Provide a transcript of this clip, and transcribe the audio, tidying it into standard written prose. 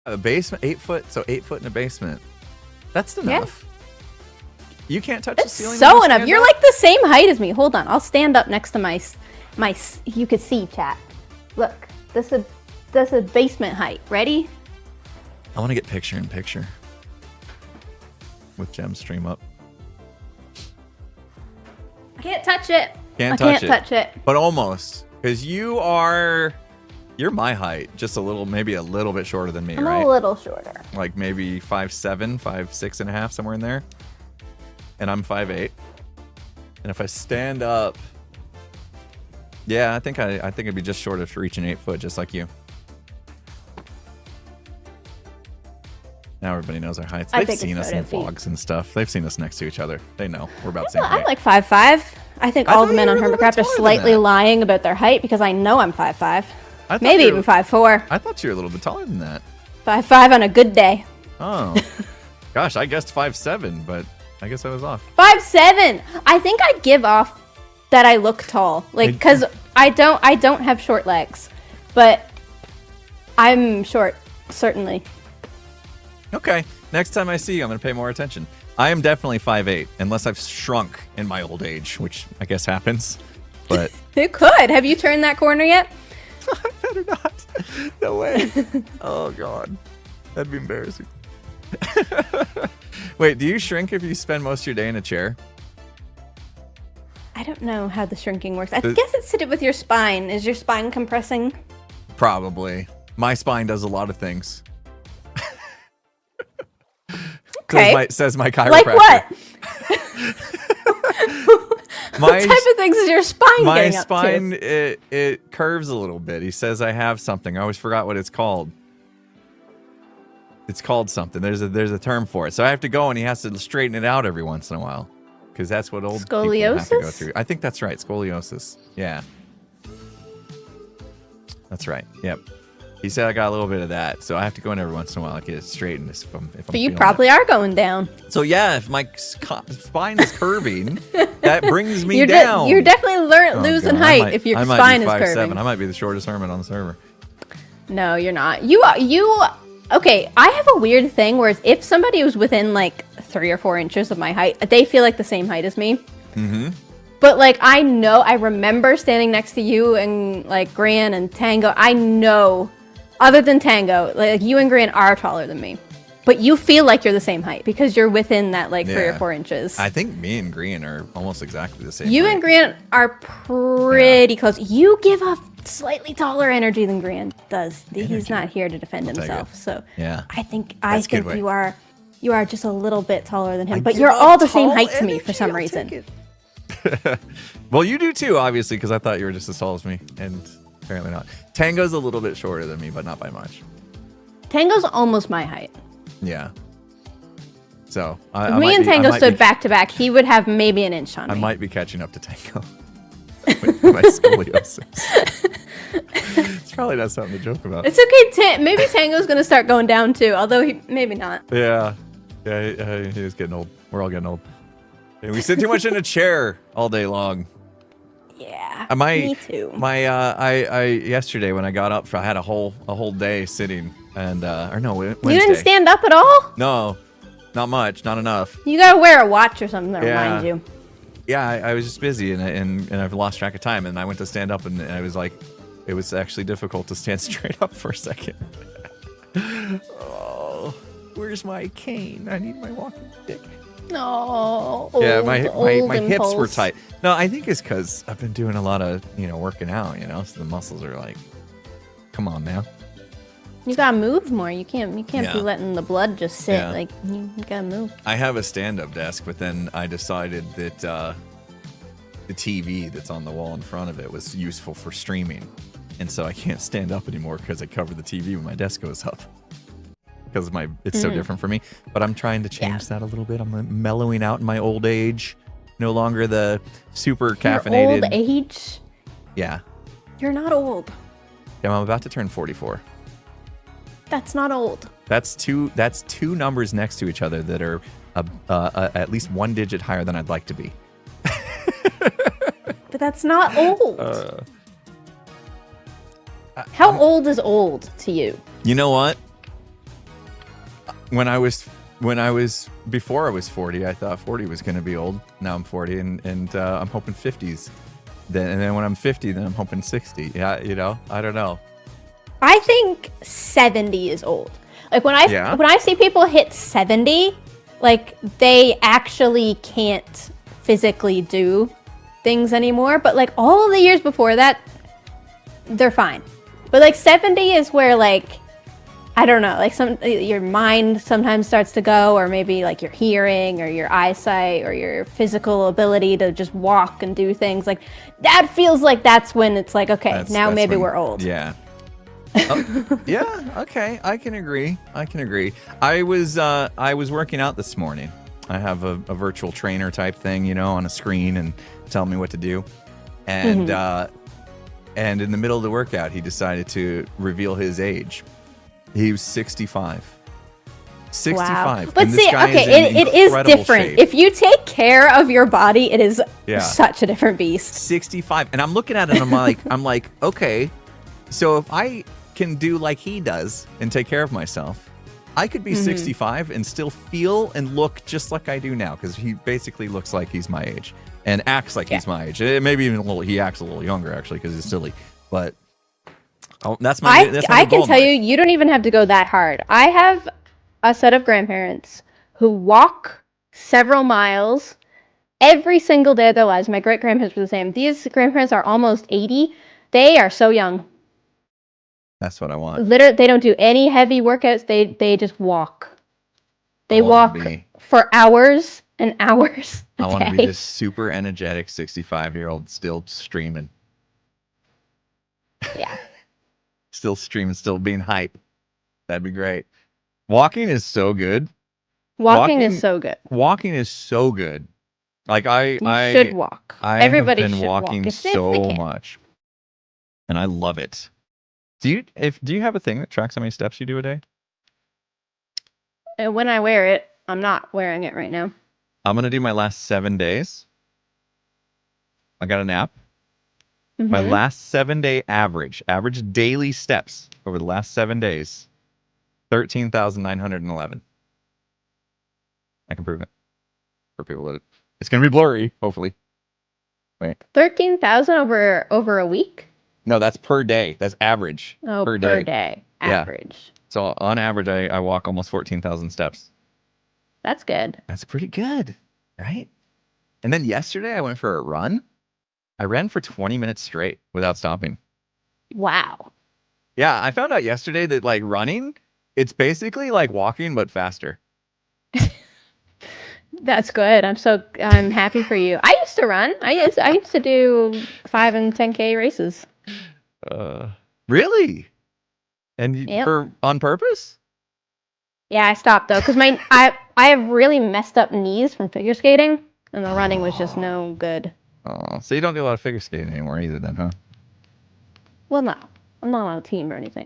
A basement, 8 foot, so 8 foot in a basement. That's enough. You can't touch the ceiling. So enough. You're like the same height as me. Hold on. I'll stand up next to my. You could see, chat. Look, this is basement height. Ready? I want to get picture in picture with Gem stream up. I can't touch it. Can't touch it. But almost, because you're my height, just maybe a little bit shorter than me, right? I'm a little shorter. Like maybe 5'7", 5'6" and a half, somewhere in there. And I'm 5'8". And if I stand up, yeah, I think I'd be just short of reaching 8 foot, just like you. Now everybody knows our heights. They've seen us in vlogs and stuff. They've seen us next to each other. They know we're about the same height. I'm like 5'5". I think all the men on Hermitcraft are slightly lying about their height because I know I'm 5'5". Maybe even 5'4". I thought you were a little bit taller than that. 5'5" on a good day. Oh, gosh, I guessed 5'7", but I guess I was off. 5'7". I think I give off that I look tall, like because I don't have short legs, but I'm short, certainly. Okay, next time I see you, I'm gonna pay more attention. I am definitely 5'8", unless I've shrunk in my old age, which I guess happens. But it could. Have you turned that corner yet? I better not. No way. Oh God, that'd be embarrassing. Wait, do you shrink if you spend most of your day in a chair? I don't know how the shrinking works. I guess it's to do with your spine. Is your spine compressing? Probably. My spine does a lot of things. Okay. Says my chiropractor. Like what? What type of things is your spine getting up to? My spine, it curves a little bit. He says I have something. I always forgot what it's called. It's called something. There's a term for it. So I have to go and he has to straighten it out every once in a while. Because that's what old people have to go through. I think that's right. Scoliosis. Yeah. That's right. Yep. He said I got a little bit of that, so I have to go in every once in a while to get it straightened. But you probably are going down. So yeah, if my spine is curving, that brings me down. You're definitely losing height if your spine is curving. I might be the shortest hermit on the server. No, you're not. Okay, I have a weird thing where if somebody was within like 3 or 4 inches of my height, they feel like the same height as me. Mm-hmm. But like I remember standing next to you and like Gran and Tango. I know. Other than Tango, like you and Gran are taller than me, but you feel like you're the same height because you're within that like 3 or 4 inches. I think me and Gran are almost exactly the same. You and Gran are pretty close. You give off slightly taller energy than Gran does. He's not here to defend himself, so yeah. I think you are just a little bit taller than him, but you're all the same height to me for some reason. Well, you do too, obviously, because I thought you were just as tall as me, and apparently not. Tango's a little bit shorter than me, but not by much. Tango's almost my height. Yeah. So if me and Tango stood back to back, he would have maybe an inch on me. I might be catching up to Tango. With my scoliosis. It's probably not something to joke about. It's okay. Maybe Tango's gonna start going down too, although maybe not. Yeah. He was getting old. We're all getting old. And we sit too much in a chair all day long. Yeah, me too. I yesterday when I got up, I had a whole day sitting, and Wednesday. You didn't stand up at all? No, not much, not enough. You gotta wear a watch or something to remind you. Yeah, I was just busy, and I've lost track of time, and I went to stand up, and I was like, it was actually difficult to stand straight up for a second. Oh, where's my cane? I need my walking stick. No. Yeah, my hips were tight. No, I think it's because I've been doing a lot of working out. So the muscles are like, come on now. You gotta move more. You can't be letting the blood just sit. Yeah. Like you gotta move. I have a stand-up desk, but then I decided that the TV that's on the wall in front of it was useful for streaming, and so I can't stand up anymore because I cover the TV when my desk goes up. Because it's so different for me. But I'm trying to change that a little bit. I'm mellowing out in my old age. No longer the super caffeinated. Your old age? Yeah. You're not old. Yeah, I'm about to turn 44. That's not old. That's two numbers next to each other that are at least 1 digit higher than I'd like to be. But that's not old. How old is old to you? You know what? when I was before I was 40, I thought 40 was going to be old. Now I'm 40, and I'm hoping 50s. And then when I'm 50, then I'm hoping 60. Yeah, I don't know. I think 70 is old. Like when Yeah? I see people hit 70, like they actually can't physically do things anymore. But like all the years before that, they're fine. But like 70 is where like, I don't know, like your mind sometimes starts to go, or maybe like your hearing or your eyesight or your physical ability to just walk and do things. Like that feels like that's when it's like, okay, now that's maybe when- we're old. Yeah. Yeah. Okay. I can agree. I was working out this morning. I have a virtual trainer type thing, on a screen and tell me what to do. And and in the middle of the workout, he decided to reveal his age. He was 65. 65. Wow. But And this see, guy okay, is in it is incredible different. shape. If you take care of your body, it is Yeah. such a different beast. 65. And I'm looking at it and I'm like, okay, so if I can do like he does and take care of myself, I could be 65 and still feel and look just like I do now, because he basically looks like he's my age and acts like he's my age. Maybe even he acts a little younger actually because he's silly. But that's my I goal can in tell you, life. you don't even have to go that hard. I have a set of grandparents who walk several miles every single day of their lives. My great grandparents were the same. These grandparents are almost 80. They are so young. That's what I want. Literally, they don't do any heavy workouts. They just walk. They I wanna walk be- for hours and hours I a want to be day. this super energetic 65-year-old still streaming. Yeah. Still streaming, still being hype. That'd be great. Walking is so good. Walking is so good. Walking is so good. Like You should walk. Everybody have been should walking walk if they so can. much, and I love it. Do you have a thing that tracks how many steps you do a day? And when I wear it, I'm not wearing it right now. I'm gonna do my last 7 days. I got an app. My Mhm. last 7-day average daily steps over the last 7 days, 13,911. I can prove it for people that it's gonna be blurry. Hopefully. Wait. 13,000 over a week? No, that's per day. That's average. Oh, per day. Yeah. Average. So on average, I walk almost 14,000 steps. That's good. That's pretty good, right? And then yesterday I went for a run. I ran for 20 minutes straight without stopping. Wow. Yeah, I found out yesterday that like running, it's basically like walking but faster. That's good. I'm happy for you. I used to run. I used to do 5 and 10K races. Really? And Yep. on purpose? Yeah, I stopped though cuz I have really messed up knees from figure skating, and the running was just no good. Oh, so you don't do a lot of figure skating anymore either then, huh? Well, no. I'm not on a team or anything.